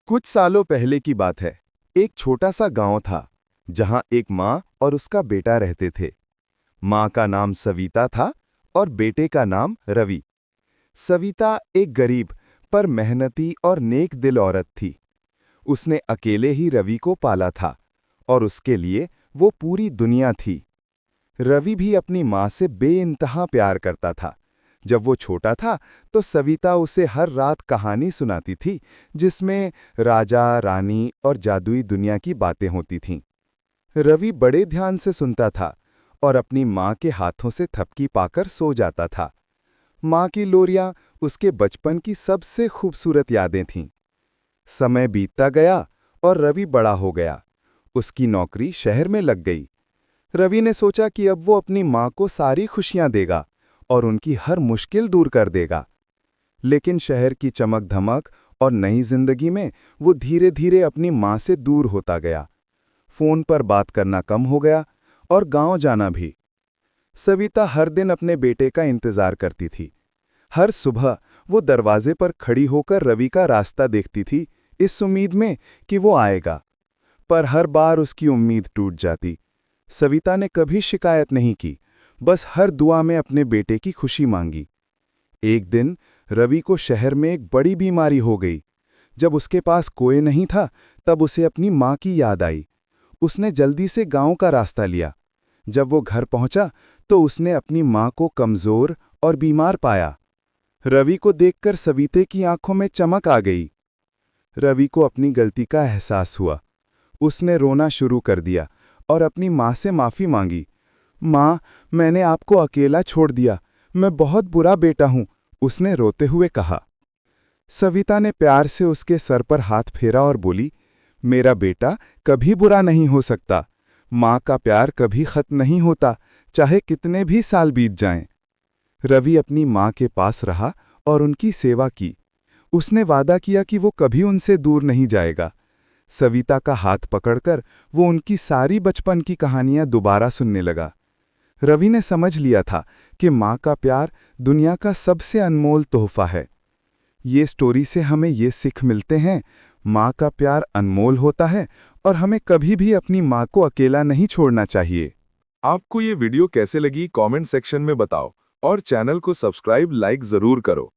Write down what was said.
कुछ सालों पहले की बात है। एक छोटा सा गांव था जहां एक माँ और उसका बेटा रहते थे। माँ का नाम सविता था और बेटे का नाम रवि। सविता एक गरीब पर मेहनती और नेक दिल औरत थी। उसने अकेले ही रवि को पाला था और उसके लिए वो पूरी दुनिया थी। रवि भी अपनी माँ से बेइंतहा प्यार करता था। जब वो छोटा था तो सविता उसे हर रात कहानी सुनाती थी, जिसमें राजा, रानी और जादुई दुनिया की बातें होती थीं। रवि बड़े ध्यान से सुनता था और अपनी माँ के हाथों से थपकी पाकर सो जाता था। माँ की लोरियां उसके बचपन की सबसे खूबसूरत यादें थीं। समय बीतता गया और रवि बड़ा हो गया। उसकी नौकरी शहर में लग गई। रवि ने सोचा कि अब वो अपनी माँ को सारी खुशियां देगा और उनकी हर मुश्किल दूर कर देगा। लेकिन शहर की चमक-धमक और नई जिंदगी में वो धीरे-धीरे अपनी माँ से दूर होता गया। फोन पर बात करना कम हो गया और गांव जाना भी। सविता हर दिन अपने बेटे का इंतजार करती थी। हर सुबह वो दरवाजे पर खड़ी होकर रवि का रास्ता देखती थी, इस उम्मीद में कि वो आएगा। पर हर बार उसकी उम्मीद टूट जाती। सविता ने कभी शिकायत नहीं की, बस हर दुआ में अपने बेटे की खुशी मांगी। एक दिन रवि को शहर में एक बड़ी बीमारी हो गई। जब उसके पास कोई नहीं था, तब उसे अपनी माँ की याद आई। उसने जल्दी से गांव का रास्ता लिया। जब वो घर पहुंचा तो उसने अपनी माँ को कमजोर और बीमार पाया। रवि को देखकर सविता की आंखों में चमक आ गई। रवि को अपनी गलती का एहसास हुआ। उसने रोना शुरू कर दिया और अपनी माँ से माफ़ी मांगी। माँ, मैंने आपको अकेला छोड़ दिया। मैं बहुत बुरा बेटा हूँ, उसने रोते हुए कहा। सविता ने प्यार से उसके सर पर हाथ फेरा और बोली, मेरा बेटा कभी बुरा नहीं हो सकता। माँ का प्यार कभी खत्म नहीं होता, चाहे कितने भी साल बीत जाएं। रवि अपनी माँ के पास रहा और उनकी सेवा की। उसने वादा किया कि वो कभी उनसे दूर नहीं जाएगा। सविता का हाथ पकड़कर वो उनकी सारी बचपन की कहानियां दोबारा सुनने लगा। रवि ने समझ लिया था कि माँ का प्यार दुनिया का सबसे अनमोल तोहफा है। ये स्टोरी से हमें ये सीख मिलते हैं, माँ का प्यार अनमोल होता है और हमें कभी भी अपनी माँ को अकेला नहीं छोड़ना चाहिए। आपको ये वीडियो कैसे लगी कमेंट सेक्शन में बताओ और चैनल को सब्सक्राइब लाइक जरूर करो।